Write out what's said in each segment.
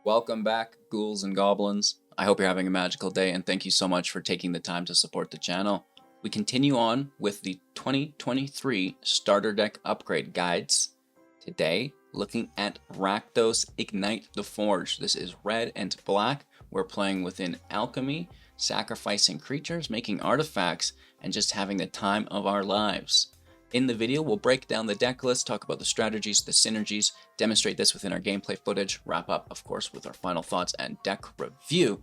Welcome back, ghouls and goblins. I hope you're having a magical day, and thank you so much for taking the time to support the channel. We continue on with the 2023 Starter Deck Upgrade Guides. Today, looking at Rakdos Ignite the Forge. This is red and black. We're playing within Alchemy, sacrificing creatures, making artifacts, and just having the time of our lives. In the video, we'll break down the deck list, talk about the strategies, the synergies, demonstrate this within our gameplay footage, wrap up, of course, with our final thoughts and deck review.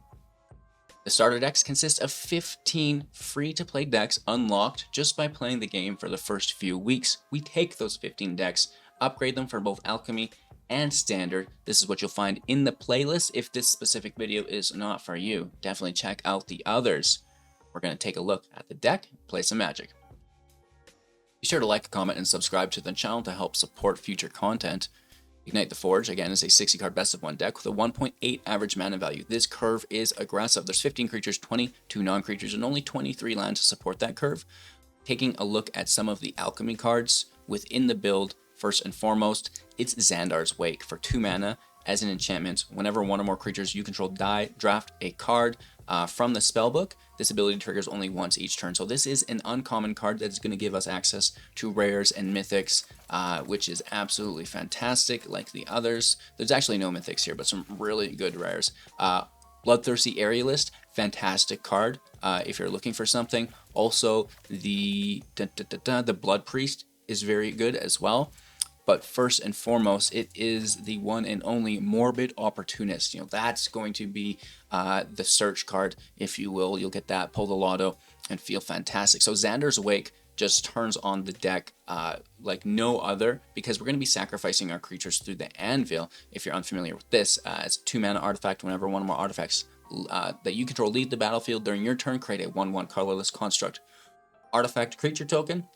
The starter decks consist of 15 free-to-play decks unlocked just by playing the game for the first few weeks. We take those 15 decks, upgrade them for both Alchemy and Standard. This is what you'll find in the playlist. If this specific video is not for you, definitely check out the others. We're going to take a look at the deck, play some Magic. Be sure to like, comment, and subscribe to the channel to help support future content. Ignite the Forge, again, is a 60-card best-of-1 deck with a 1.8 average mana value. This curve is aggressive. There's 15 creatures, 22 non-creatures, and only 23 land to support that curve. Taking a look at some of the Alchemy cards within the build, first and foremost, it's Xandar's Wake for 2 mana. As an enchantment, whenever one or more creatures you control die, draft a card from the spellbook. This ability triggers only once each turn. So this is an uncommon card that is going to give us access to rares and mythics, which is absolutely fantastic like the others. There's actually no mythics here, but some really good rares. Bloodthirsty Aerialist, fantastic card if you're looking for something. Also, the Blood Priest is very good as well. But first and foremost, it is the one and only Morbid Opportunist. That's going to be the search card, if you will. You'll get that, pull the lotto, and feel fantastic. So Xandar's Wake just turns on the deck like no other, because we're going to be sacrificing our creatures through the Anvil. If you're unfamiliar with this, it's a 2-mana artifact. Whenever one or more artifacts that you control leave the battlefield during your turn, create a 1/1 colorless construct. Artifact creature token.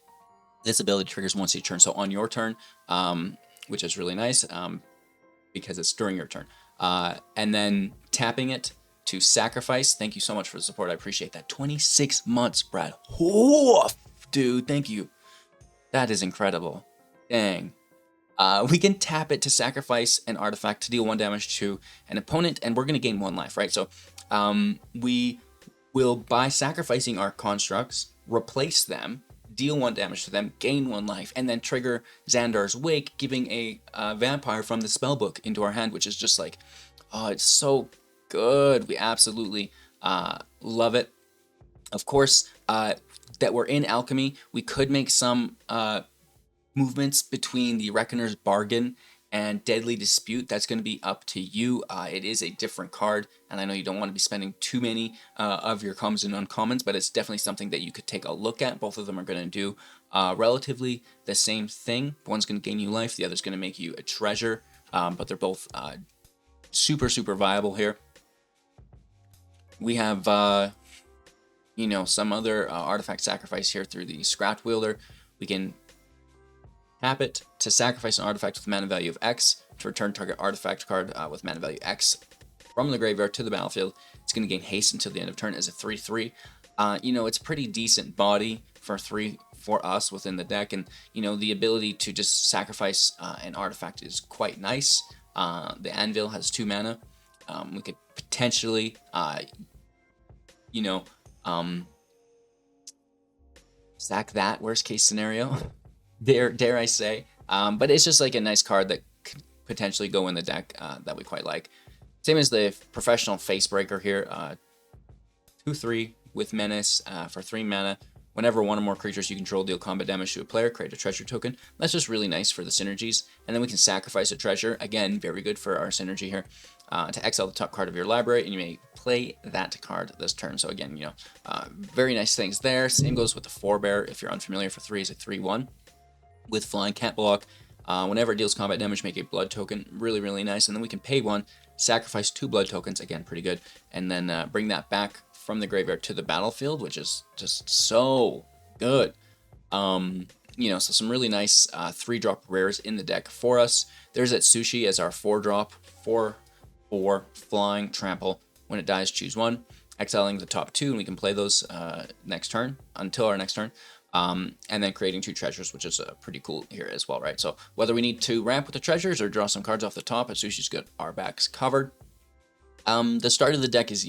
This ability triggers once each turn, so on your turn, which is really nice because it's during your turn. And then tapping it to sacrifice. Thank you so much for the support. I appreciate that. 26 months, Brad. Oh, dude, thank you. That is incredible. Dang. We can tap it to sacrifice an artifact to deal 1 damage to an opponent, and we're going to gain 1 life, right? So we will, by sacrificing our constructs, replace them, deal 1 damage to them, gain 1 life, and then trigger Xandar's Wake, giving a vampire from the spellbook into our hand, which is just like, oh, it's so good. We absolutely love it. Of course, that we're in Alchemy, we could make some movements between the Reckoner's Bargain and Deadly Dispute. That's going to be up to you. It is a different card, and I know you don't want to be spending too many of your commons and uncommons, but it's definitely something that you could take a look at. Both of them are going to do relatively the same thing. One's going to gain you life, the other's going to make you a treasure, but they're both super viable here. We have some other artifact sacrifice here through the Scrap Welder. We can tap it to sacrifice an artifact with mana value of X to return target artifact card with mana value X from the graveyard to the battlefield. It's going to gain haste until the end of turn as a 3/3. It's a pretty decent body for 3 for us within the deck, and the ability to just sacrifice an artifact is quite nice. The Anvil has 2 mana. We could potentially, sack that worst case scenario. Dare I say, but it's just like a nice card that could potentially go in the deck that we quite like. Same as the Professional Facebreaker here, 2/3 with Menace for 3 mana. Whenever one or more creatures you control deal combat damage to a player, create a treasure token. That's just really nice for the synergies. And then we can sacrifice a treasure. Again, very good for our synergy here. To exile the top card of your library, and you may play that card this turn. So again, very nice things there. Same goes with the Forebear. If you're unfamiliar, for 3 is a 3/1. With Flying, can't block. Whenever it deals combat damage, make a blood token. Really nice. And then we can pay 1, sacrifice 2 blood tokens. Again, pretty good. And then bring that back from the graveyard to the battlefield, which is just so good. So some really nice 3-drop rares in the deck for us. There's Atsushi as our 4-drop, 4/4 flying trample. When it dies, choose 1. Exiling the top 2, and we can play those next turn until our next turn. And then creating 2 treasures, which is pretty cool here as well, right? So whether we need to ramp with the treasures or draw some cards off the top, Atsushi's got our backs covered. The start of the deck is,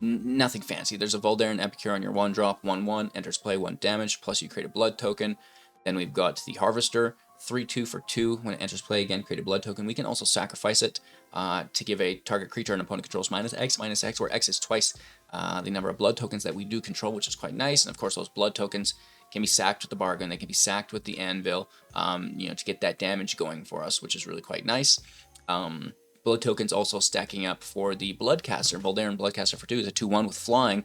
nothing fancy. There's a Voldaren Epicure on your 1-drop, 1/1, enters play 1 damage, plus you create a blood token. Then we've got the Harvester, 3/2 for 2. When it enters play again, create a blood token. We can also sacrifice it to give a target creature an opponent controls -X, where X is twice the number of blood tokens that we do control, which is quite nice. And of course, those blood tokens can be sacked with the bargain. They can be sacked with the anvil, to get that damage going for us, which is really quite nice. Blood tokens also stacking up for the Bloodcaster. Voldaren Bloodcaster for 2 is a 2/1 with flying.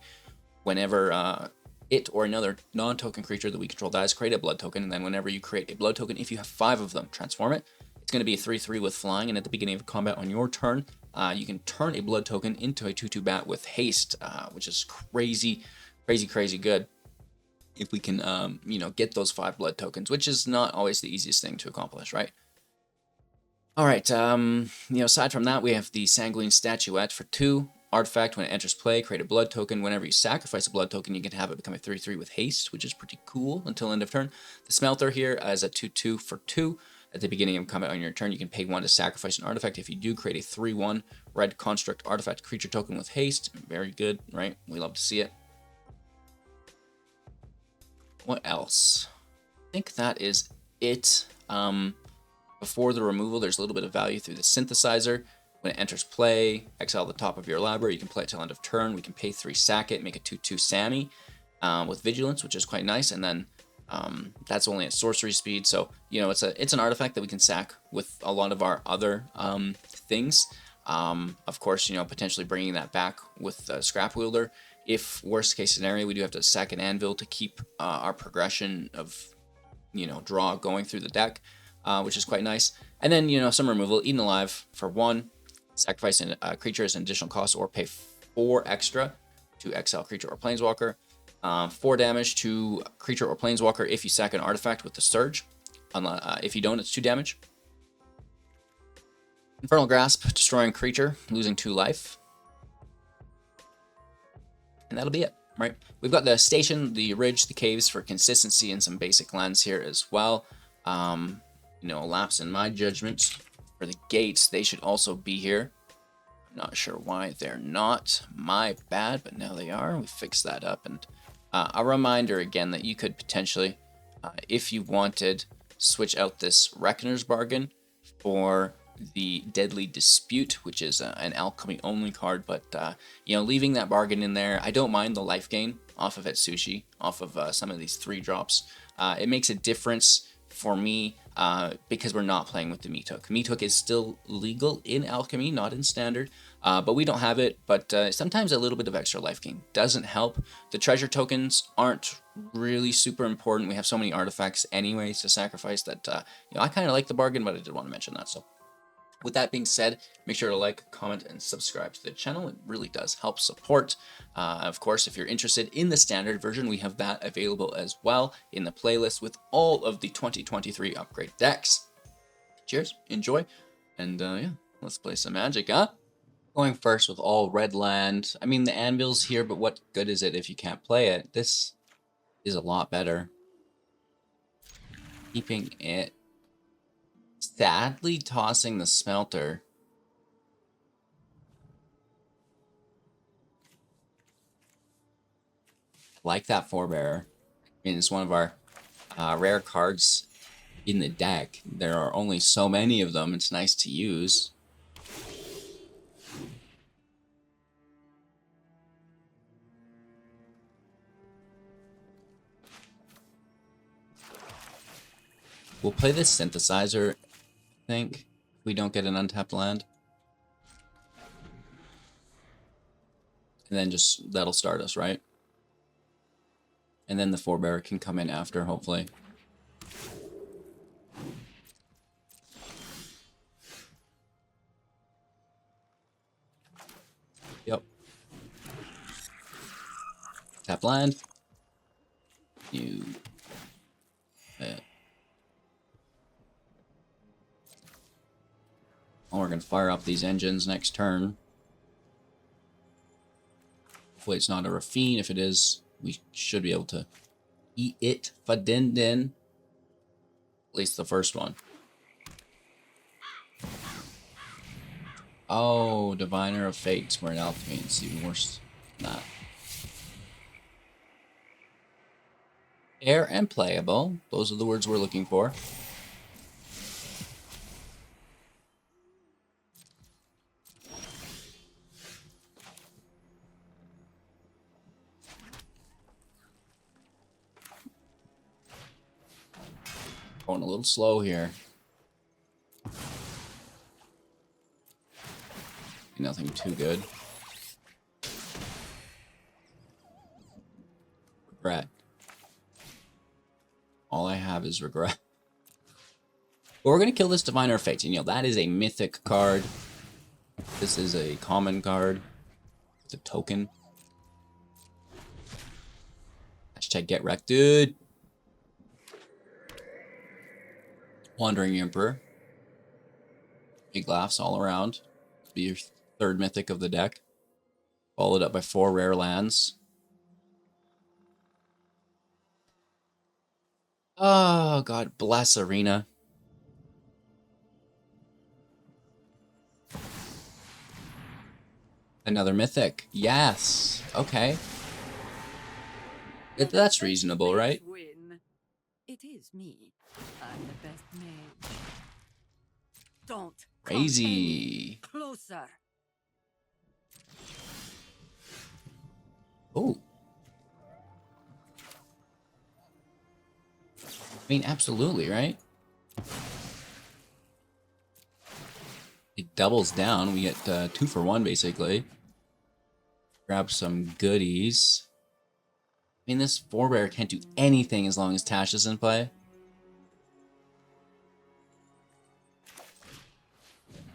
Whenever it or another non-token creature that we control dies, create a blood token, and then whenever you create a blood token, if you have 5 of them, transform it. It's going to be a 3/3 with flying, and at the beginning of combat on your turn, you can turn a blood token into a 2/2 bat with haste, which is crazy good. If we can, get those 5 blood tokens, which is not always the easiest thing to accomplish, right? All right, aside from that, we have the Sanguine Statuette for 2. Artifact, when it enters play, create a blood token. Whenever you sacrifice a blood token, you can have it become a 3/3 with haste, which is pretty cool until end of turn. The Smelter here as a 2/2 for 2. At the beginning of combat on your turn, you can pay 1 to sacrifice an artifact. If you do, create a 3/1 red construct artifact creature token with haste. Very good, right? We love to see it. What else? I think that is it. Before the removal, there's a little bit of value through the Synthesizer. When it enters play, exile the top of your library. You can play it till end of turn. We can pay 3, sack it, make a 2/2 Sammy with Vigilance, which is quite nice. And then that's only at sorcery speed. So, it's an artifact that we can sack with a lot of our other things. Of course, potentially bringing that back with Scrap Welder. If worst case scenario, we do have to sack an anvil to keep our progression of, draw going through the deck, which is quite nice. And then, some removal, Eaten Alive for 1. Sacrifice a creature as an additional cost, or pay 4 extra to exile creature or planeswalker. 4 damage to creature or planeswalker if you sack an artifact with the Surge. If you don't, it's 2 damage. Infernal Grasp, destroying creature, losing 2 life. And that'll be it, right? We've got the Station, the Ridge, the Caves for consistency, and some basic lands here as well. Lapse in my judgment. For the gates, they should also be here. I'm not sure why they're not. My bad, but now they are. We fixed that up. And a reminder again that you could potentially, if you wanted, switch out this Reckoner's Bargain for the Deadly Dispute, which is an Alchemy only card. But, leaving that bargain in there, I don't mind the life gain off of Atsushi, off of some of these 3-drops. It makes a difference for me because we're not playing with the Meathook. Meathook is still legal in Alchemy, not in Standard, but we don't have it. But sometimes a little bit of extra life gain doesn't help. The treasure tokens aren't really super important. We have so many artifacts anyways to sacrifice that, I kind of like the bargain, but I did want to mention that. So with that being said, make sure to like, comment, and subscribe to the channel. It really does help support. Of course, if you're interested in the standard version, we have that available as well in the playlist with all of the 2023 upgrade decks. Cheers, enjoy, and let's play some Magic, huh? Going first with all red land. I mean, the Anvil's here, but what good is it if you can't play it? This is a lot better. Keeping it. Sadly tossing the Smelter. I like that Forebear. I mean, it's one of our rare cards in the deck. There are only so many of them. It's nice to use. We'll play this Synthesizer, I think, if we don't get an untapped land. And then just, that'll start us, right? And then the Forebear can come in after, hopefully. Yep. Tap land. You... we're going to fire up these engines next turn. Hopefully it's not a Rafine. If it is, we should be able to eat it. Fadindin. At least the first one. Oh, Diviner of Fates. We're in Alchemy. It's even worse than that. Fair and playable. Those are the words we're looking for. Going a little slow here. Nothing too good. Regret. All I have is regret. But we're going to kill this Diviner of Fates. And, you know, that is a mythic card. This is a common card. It's a token. Hashtag get wrecked, dude. Wandering Emperor. Big laughs all around. Be your third mythic of the deck. Followed up by 4 rare lands. Oh, God bless Arena. Another mythic. Yes. Okay. That's reasonable, right? It is me. I'm the best mage. Don't Crazy. come any closer. Oh. I mean, absolutely, right? It doubles down. We get 2 for 1, basically. Grab some goodies. I mean, this Forebear can't do anything as long as Tash is in play.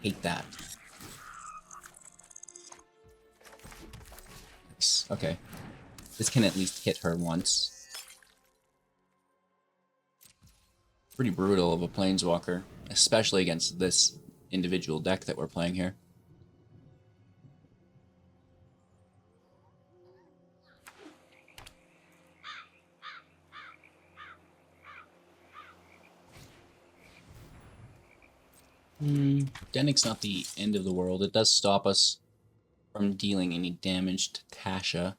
Hate that. Nice. Okay. This can at least hit her once. Pretty brutal of a Planeswalker, especially against this individual deck that we're playing here. Dennick's not the end of the world. It does stop us from dealing any damage to Tasha.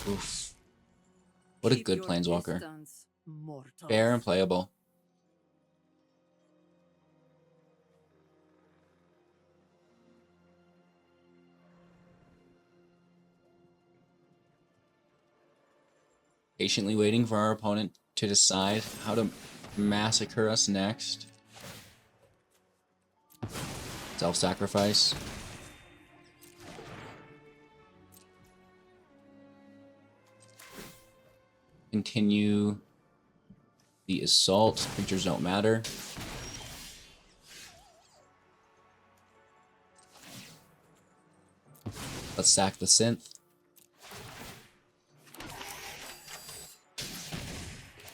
Oof. What a good Planeswalker. Fair and playable. Patiently waiting for our opponent to decide how to massacre us next. Self-sacrifice. Continue the assault. Creatures don't matter. Let's sack the synth.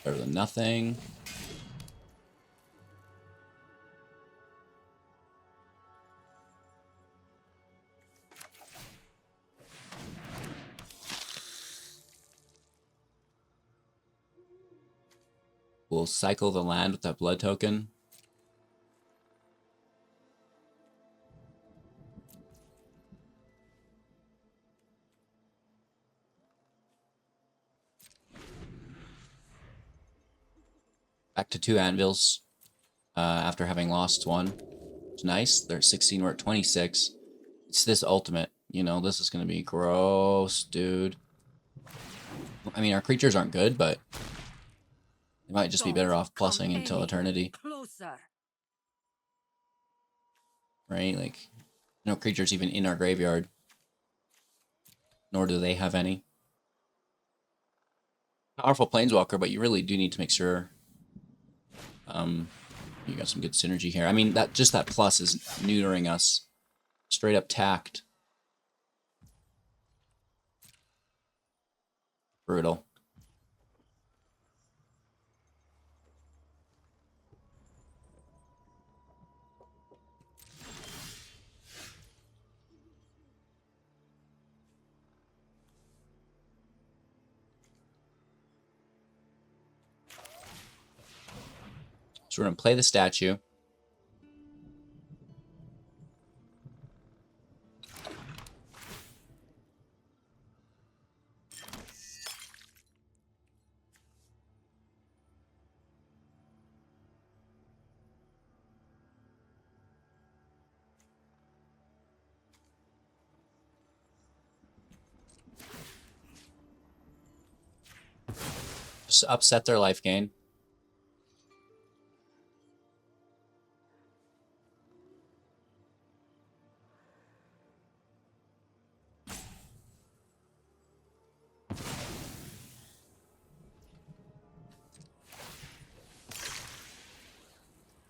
Better than nothing. We'll cycle the land with that blood token. Back to 2 anvils after having lost 1. It's nice. They're at 16, we're at 26. It's this ultimate. You know, this is going to be gross, dude. I mean, our creatures aren't good, but they might just be better off plussing until eternity. Right? Like, no creatures even in our graveyard. Nor do they have any. Powerful Planeswalker, but you really do need to make sure you got some good synergy here. I mean, that plus is neutering us. Straight up tacked. Brutal. So we're going to play the statue. upset their life gain.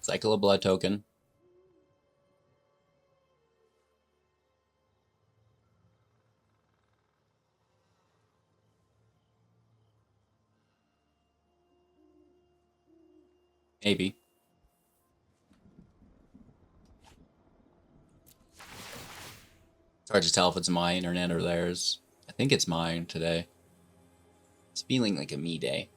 Cycle a blood token. Maybe. It's hard to tell if it's my internet or theirs. I think it's mine today. It's feeling like a me day.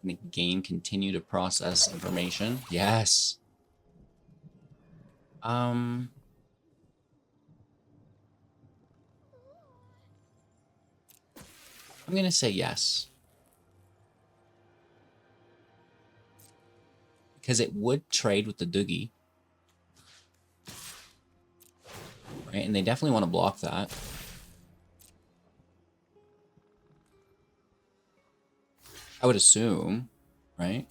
Can the game continue to process information? Yes. I'm gonna say yes. Because it would trade with the Doogie. Right, and they definitely want to block that. I would assume, right?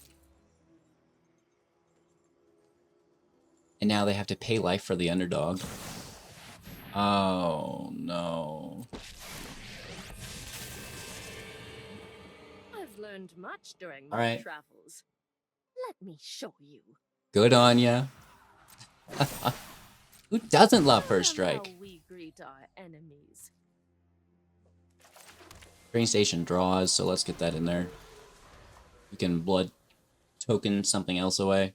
And now they have to pay life for the underdog. Oh, no. I've learned much during All my right. travels. Let me show you. Good on ya. Who doesn't love First Strike? How we greet our enemies. Train station draws, so let's get that in there. We can blood token something else away.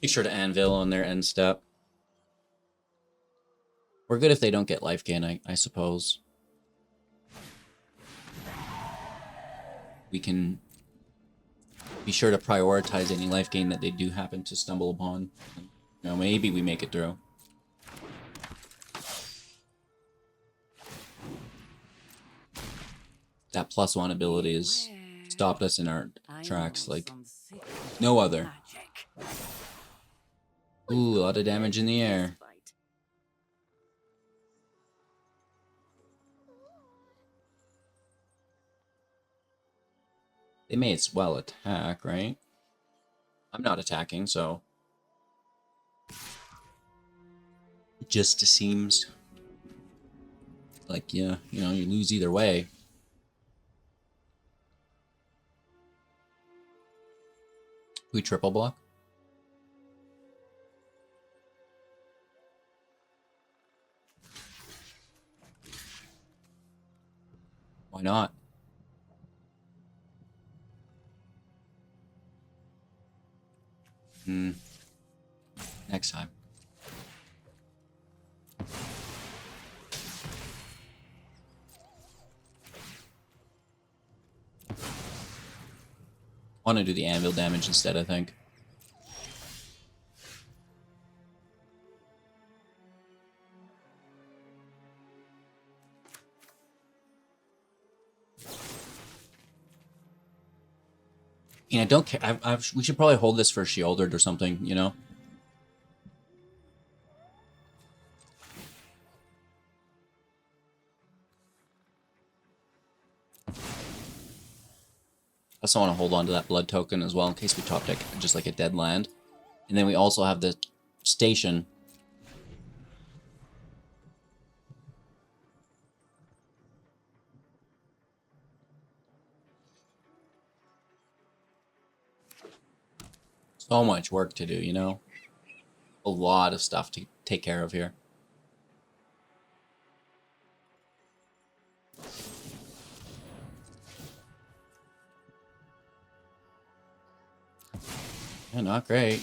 Make sure to anvil on their end step. We're good if they don't get life gain, I suppose. We can be sure to prioritize any life gain that they do happen to stumble upon. You know, maybe we make it through. That +1 ability has stopped us in our tracks like no other. Ooh, a lot of damage in the air. They may as well attack, right? I'm not attacking, so... It just seems like, yeah, you know, you lose either way. We triple block? Why not? Next time. Want to do the anvil damage instead, I think. I don't care. We should probably hold this for Shielded or something, you know? I also want to hold on to that blood token as well in case we top deck just like a dead land. And then we also have the station. So much work to do, you know? A lot of stuff to take care of here. Yeah, not great.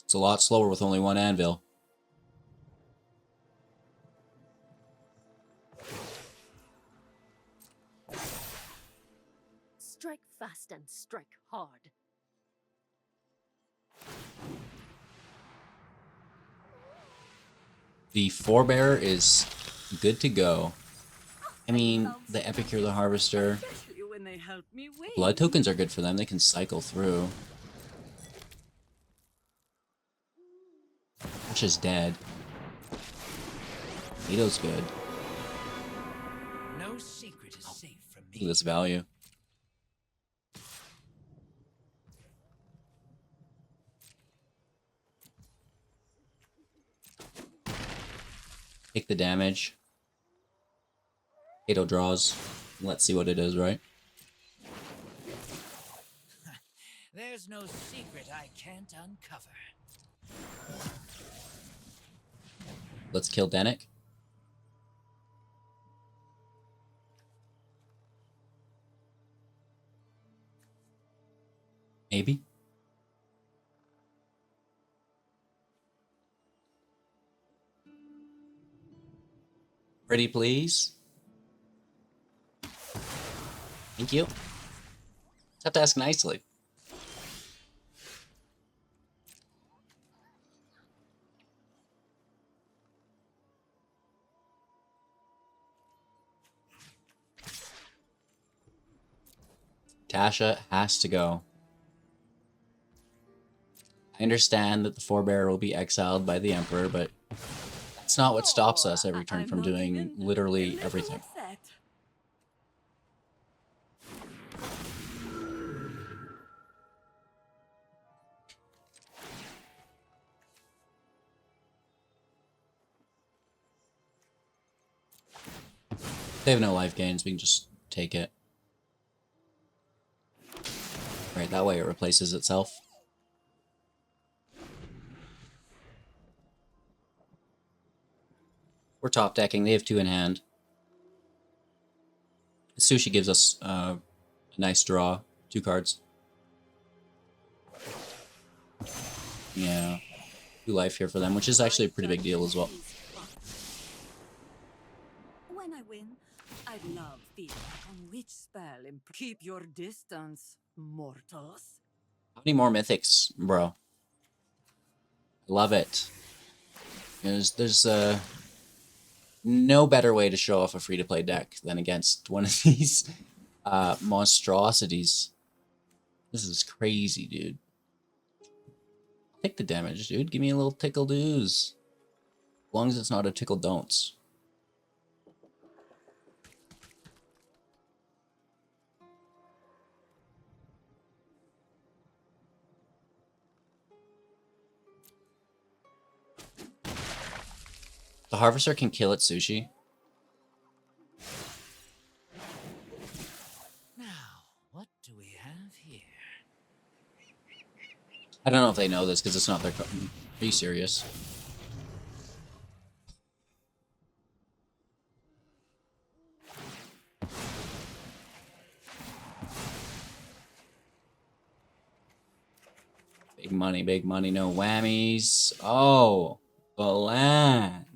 It's a lot slower with only one anvil. Strike fast and strike hard. The Forebear is good to go. I mean, the Epicure, the Harvester. Especially when they help me win. Blood tokens are good for them. They can cycle through. Which is dead. Nito's good. No secret is safe from Look at me. this value. Take the damage. Kato draws. Let's see what it is, right? There's no secret I can't uncover. Let's kill Denick. Maybe. Pretty please. Thank you. Just have to ask nicely. Tasha has to go. I understand that the Forebear will be exiled by the Emperor, but that's not what stops us every turn I'm from not doing even a literally little everything. upset. They have no life gains, we can just take it. Right, that way it replaces itself. We're top decking, they have 2 in hand. Atsushi gives us a nice draw, 2 cards. Yeah, 2 life here for them, which is actually a pretty big deal as well. When I win, I'd love feedback on which spell keep your distance, mortals. How many more mythics, bro? Love it. There's no better way to show off a free-to-play deck than against one of these monstrosities. This is crazy, dude. Take the damage, dude. Give me a little tickle doos. As long as it's not a tickle don'ts. The Harvester can kill Atsushi. Now, what do we have here? I don't know if they know this because it's not their. Are you serious? Big money, no whammies. Oh, the land.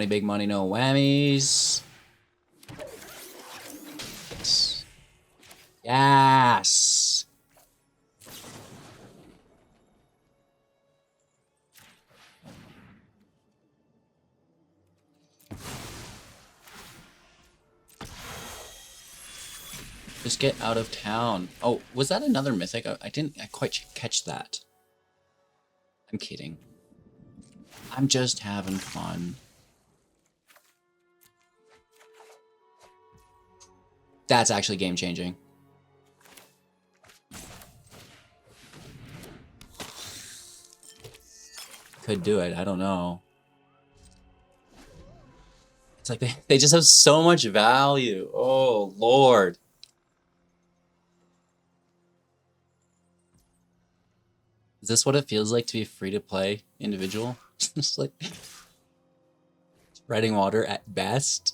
Big money, no whammies. Yes. Yes. Just get out of town. Oh, was that another mythic? I didn't quite catch that. I'm kidding. I'm just having fun. That's actually game-changing. Could do it, I don't know. It's like they just have so much value. Oh, Lord. Is this what it feels like to be a free-to-play individual? Just like treading water at best.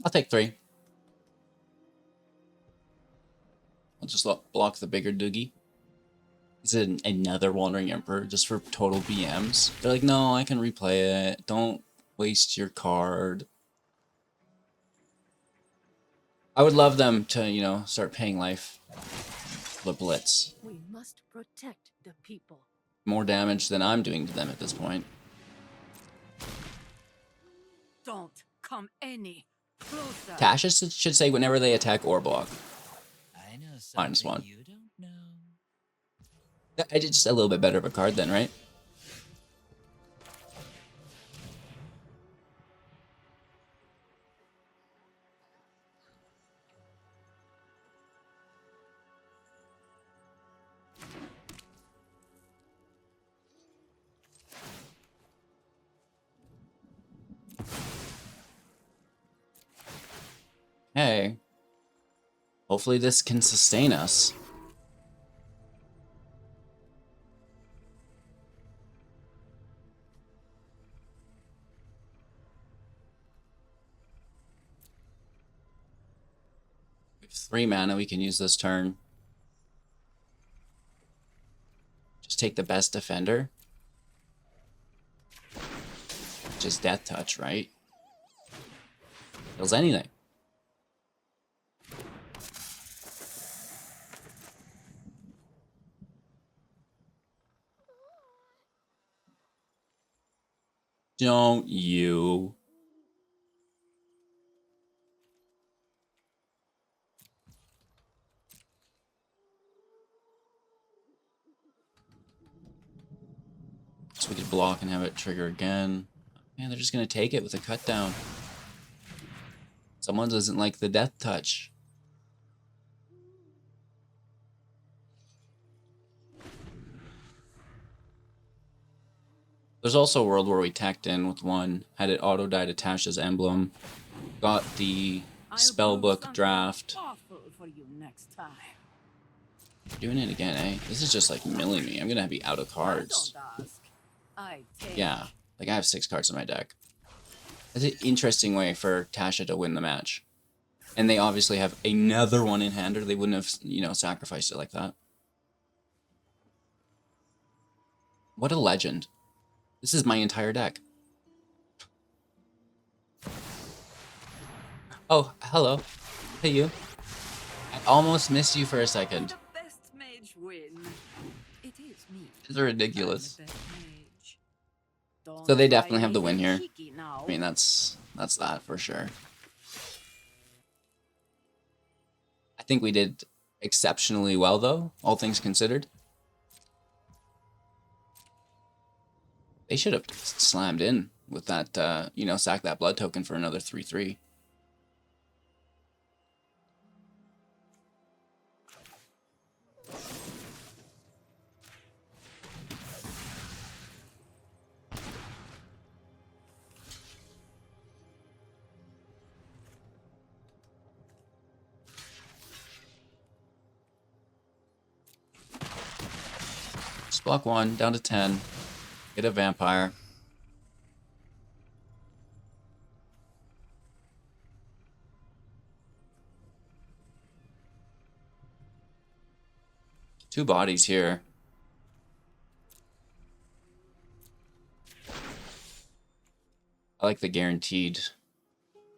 I'll take 3. I'll just block the bigger Doogie. Is it another Wandering Emperor just for total BMs? They're like, no, I can replay it. Don't waste your card. I would love them to, you know, start paying life. The Blitz. We must protect the people. More damage than I'm doing to them at this point. Don't come any closer. Tasha should say whenever they attack or block. I know Minus something one. you don't know. I did just a little bit better of a card then, right? Hey. Hopefully this can sustain us. We have 3 mana we can use this turn. Just take the best defender. Just Death Touch, right? Kills anything. Don't you? So we could block and have it trigger again. Man, they're just gonna take it with a cut down. Someone doesn't like the Death Touch. There's also a world where we tacked in with 1, had it auto die to Tasha's emblem, got the spellbook draft. Awful for you next time. Doing it again, eh? This is just like milling me. I'm gonna be out of cards. Don't ask. I take. Yeah, like I have 6 cards in my deck. That's an interesting way for Tasha to win the match. And they obviously have another one in hand, or they wouldn't have, you know, sacrificed it like that. What a legend. This is my entire deck. Oh, hello. Hey, you. I almost missed you for a second. The best mage win. It is me. This is ridiculous. I'm the best mage. Don't So they try definitely have the win anything here. cheeky now. I mean, that's that for sure. I think we did exceptionally well, though, all things considered. They should have slammed in with that, you know, sack that blood token for another 3/3. Just block 1, down to 10. Get a vampire. Two bodies here. I like the guaranteed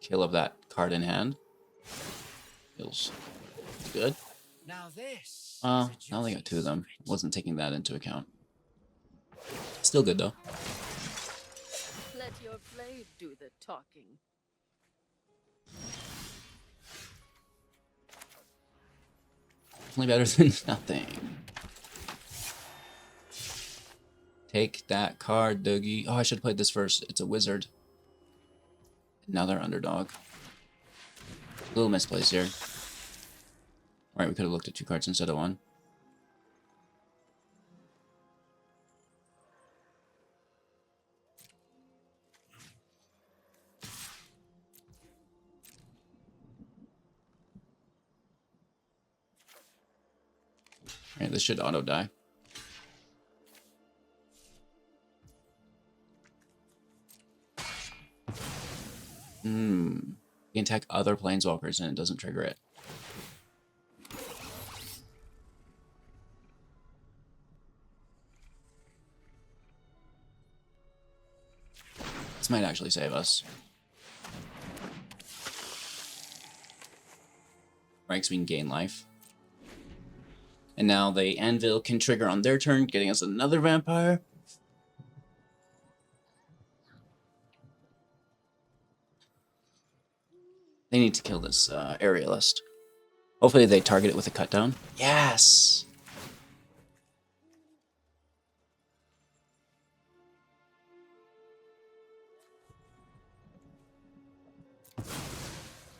kill of that card in hand. Feels good. Now this. Well, I only got 2 of them. Wasn't taking that into account. Still good though. Let your blade do the talking. Definitely better than nothing. Take that card, Doogie. Oh, I should have played this first. It's a wizard. Now they're underdog. A little misplaced here. Alright, we could have looked at 2 cards instead of 1. Alright, this should auto die. You can attack other planeswalkers and it doesn't trigger it. This might actually save us. Right, so we can gain life. And now the Anvil can trigger on their turn, getting us another vampire. They need to kill this aerialist. Hopefully they target it with a cut down. Yes!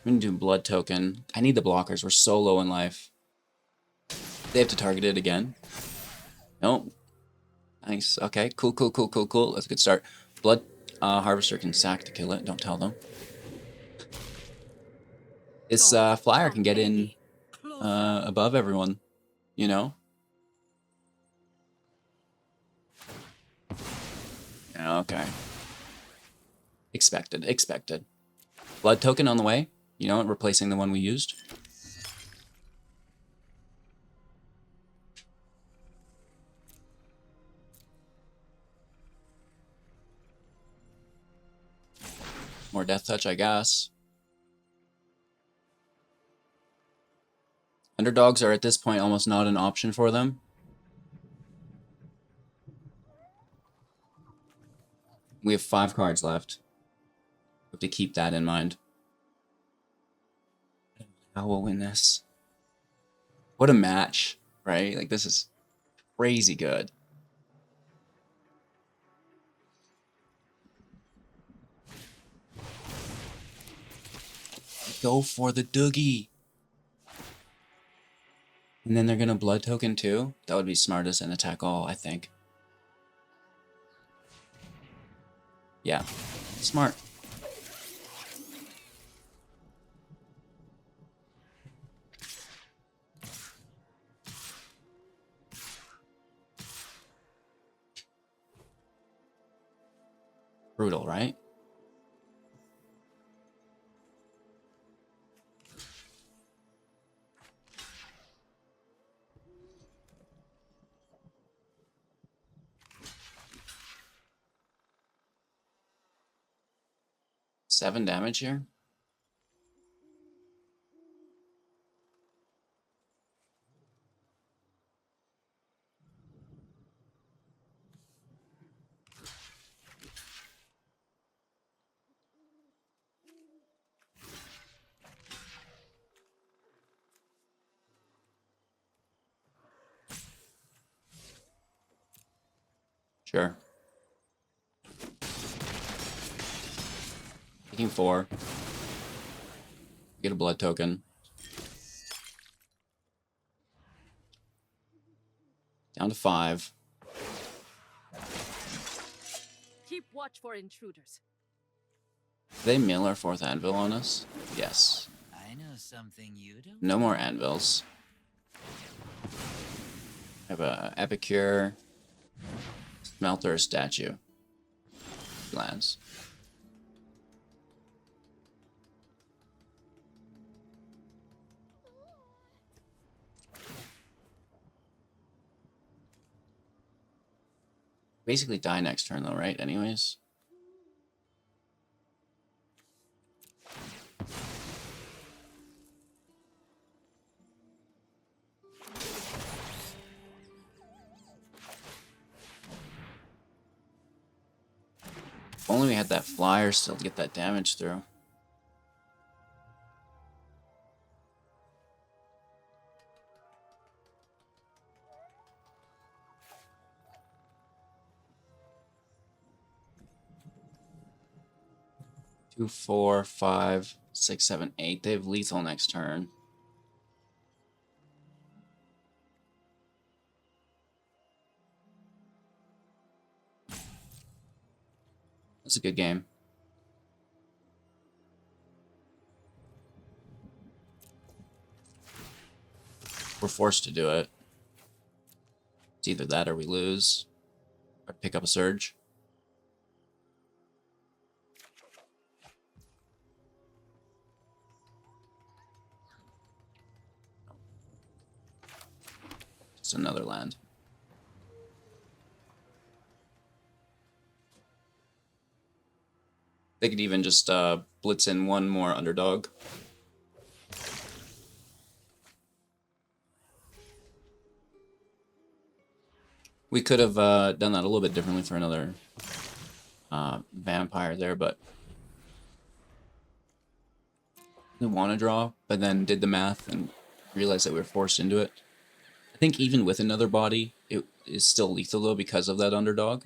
I'm gonna do blood token. I need the blockers. We're so low in life. They have to target it again. Nope. Nice. Okay. Cool, cool, cool, cool, cool. That's a good start. Blood Harvester can sack to kill it. Don't tell them. This flyer can get in above everyone, you know? Okay. Expected. Expected. Blood token on the way. You know, replacing the one we used. More death touch, I guess. Underdogs are at this point almost not an option for them. We have 5 cards left. We have to keep that in mind. How we'll win this. What a match, right? Like, this is crazy good. Go for the Doogie. And then they're going to blood token too? That would be smartest and attack all, I think. Yeah, smart. Brutal, right? Seven damage here. Sure. Taking 4. Get a blood token. Down to 5. Keep watch for intruders. Did they mill our 4th anvil on us? Yes. I know something you don't. No more anvils. I have a Epicure, Smelter, statue. Lands. Basically die next turn though, right? Anyways. If only we had that flyer still to get that damage through. Two, 4, 5, 6, 7, 8. They have lethal next turn. That's a good game. We're forced to do it. It's either that or we lose. Or pick up a surge. Just another land. They could even just blitz in one more underdog. We could have done that a little bit differently for another vampire there, but we want to draw, but then did the math and realized that we were forced into it. I think even with another body, it is still lethal though because of that underdog.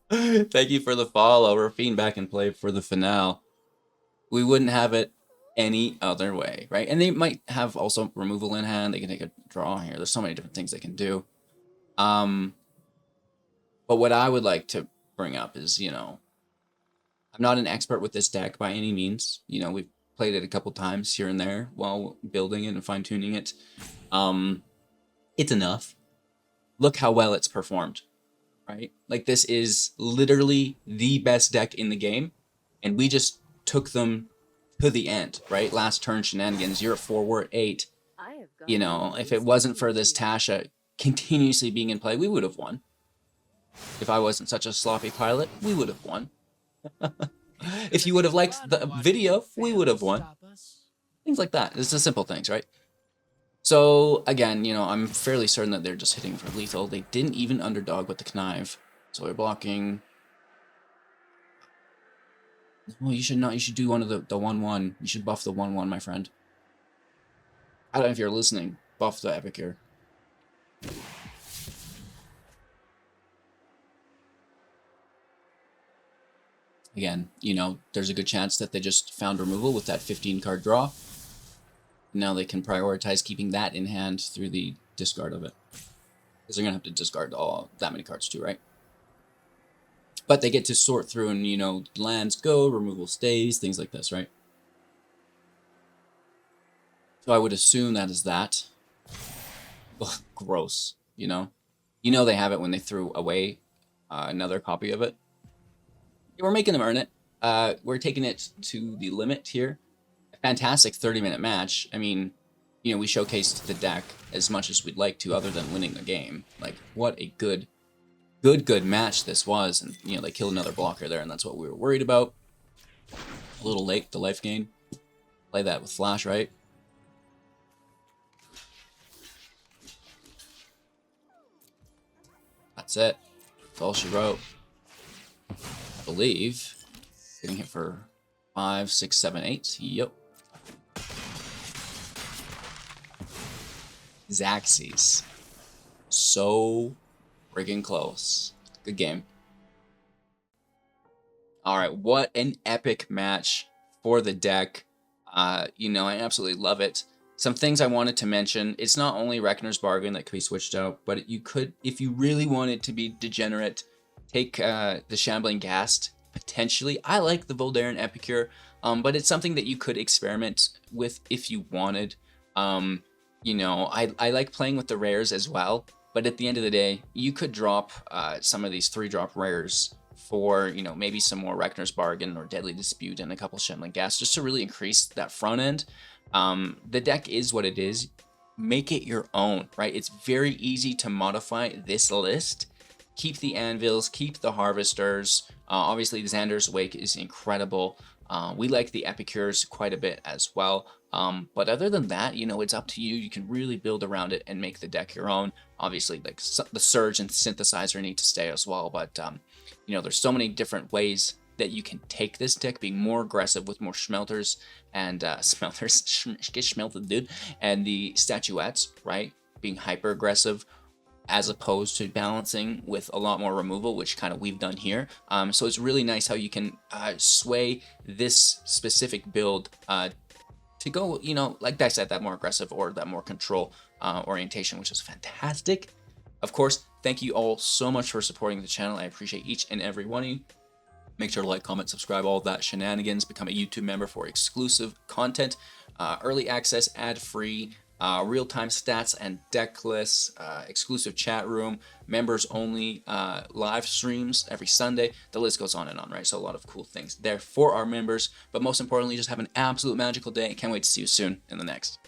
Thank you for the follow. Rafine back in play for the finale. We wouldn't have it any other way, right? And they might have also removal in hand. They can take a draw here. There's so many different things they can do. But what I would like to bring up is, you know, I'm not an expert with this deck by any means. You know, we've played it a couple times here and there while building it and fine-tuning it. It's enough. Look how well it's performed, right? Like, this is literally the best deck in the game, and we just took them to the end, right? Last turn shenanigans, you're at 4, we're at 8. You know, if it wasn't for this Tasha continuously being in play, we would have won. If I wasn't such a sloppy pilot, we would have won. If you would have liked the video, we would have won. Things like that. It's the simple things, right? So, again, you know, I'm fairly certain that they're just hitting for lethal. They didn't even underdog with the Knife. So we're blocking. Well, you should not. You should do one of the 1/1. You should buff the 1/1, my friend. I don't know if you're listening. Buff the Epicure. Again, you know, there's a good chance that they just found removal with that 15-card draw. Now they can prioritize keeping that in hand through the discard of it. Because they're going to have to discard that many cards too, right? But they get to sort through and, you know, lands go, removal stays, things like this, right? So I would assume that is that. Ugh, gross, you know? You know they have it when they threw away another copy of it. We're making them earn it. We're taking it to the limit here. A fantastic 30-minute match. I mean, you know, we showcased the deck as much as we'd like to other than winning the game. Like, what a good match this was. And, you know, they killed another blocker there, and that's what we were worried about. A little late, the life gain. Play that with Flash, right? That's it. That's all she wrote. I believe. Getting hit for 5, 6, 7, 8. Yep. Xaxes. So friggin' close. Good game. Alright, what an epic match for the deck. You know, I absolutely love it. Some things I wanted to mention. It's not only Reckoner's Bargain that could be switched out, but you could, if you really wanted to be degenerate, take the Shambling Ghast, potentially. I like the Voldaren Epicure, but it's something that you could experiment with if you wanted. You know, I like playing with the rares as well, but at the end of the day, you could drop some of these 3-drop rares for, you know, maybe some more Reckoner's Bargain or Deadly Dispute and a couple Shambling Ghast, just to really increase that front end. The deck is what it is. Make it your own, right? It's very easy to modify this list. Keep the Anvils, keep the Harvesters. Obviously, the Xander's Wake is incredible. We like the Epicures quite a bit as well. But other than that, you know, it's up to you. You can really build around it and make the deck your own. Obviously, like the Surge and Synthesizer need to stay as well. But, you know, there's so many different ways that you can take this deck, being more aggressive with more Smelters and Smelters, get smelted, dude, and the Statuettes, right? Being hyper aggressive, as opposed to balancing with a lot more removal, which kind of we've done here. So it's really nice how you can sway this specific build to go, you know, like I said, that more aggressive or that more control orientation, which is fantastic. Of course, thank you all so much for supporting the channel. I appreciate each and every one of you. Make sure to like, comment, subscribe, all of that shenanigans. Become a YouTube member for exclusive content, early access, ad-free, real-time stats and deck lists, exclusive chat room, members only live streams every Sunday. The list goes on and on, right? So a lot of cool things there for our members. But most importantly, just have an absolute magical day. Can't wait to see you soon in the next.